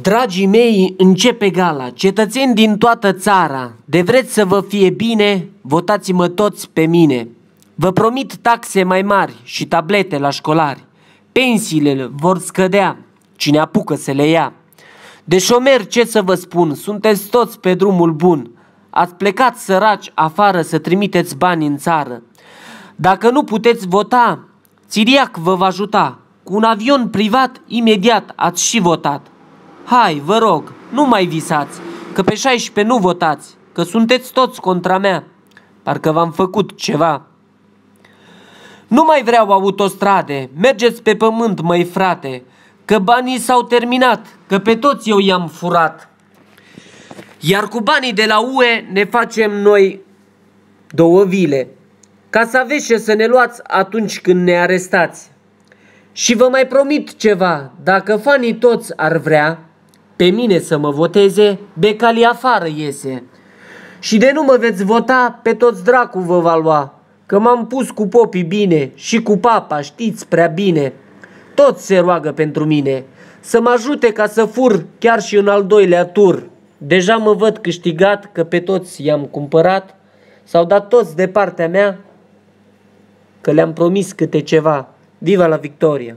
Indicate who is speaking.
Speaker 1: Dragii mei, începe gala, cetățeni din toată țara, de vreți să vă fie bine, votați-mă toți pe mine. Vă promit taxe mai mari și tablete la școlari, pensiile vor scădea, cine apucă să le ia. De șomeri ce să vă spun, sunteți toți pe drumul bun, ați plecat săraci afară să trimiteți bani în țară. Dacă nu puteți vota, Țiriac vă va ajuta, cu un avion privat imediat ați și votat. Hai, vă rog, nu mai visați, că pe 16 nu votați, că sunteți toți contra mea, parcă v-am făcut ceva. Nu mai vreau autostrade, mergeți pe pământ, măi frate, că banii s-au terminat, că pe toți eu i-am furat. Iar cu banii de la UE ne facem noi 2 vile, ca să aveți ce să ne luați atunci când ne arestați. Și vă mai promit ceva, dacă fanii toți ar vrea pe mine să mă voteze, Becali afară iese. Și de nu mă veți vota, pe toți dracu vă va lua, că m-am pus cu popii bine și cu papa, știți prea bine. Toți se roagă pentru mine, să mă ajute ca să fur chiar și în al 2-lea tur. Deja mă văd câștigat, că pe toți i-am cumpărat, s-au dat toți de partea mea, că le-am promis câte ceva. Viva la Victoria!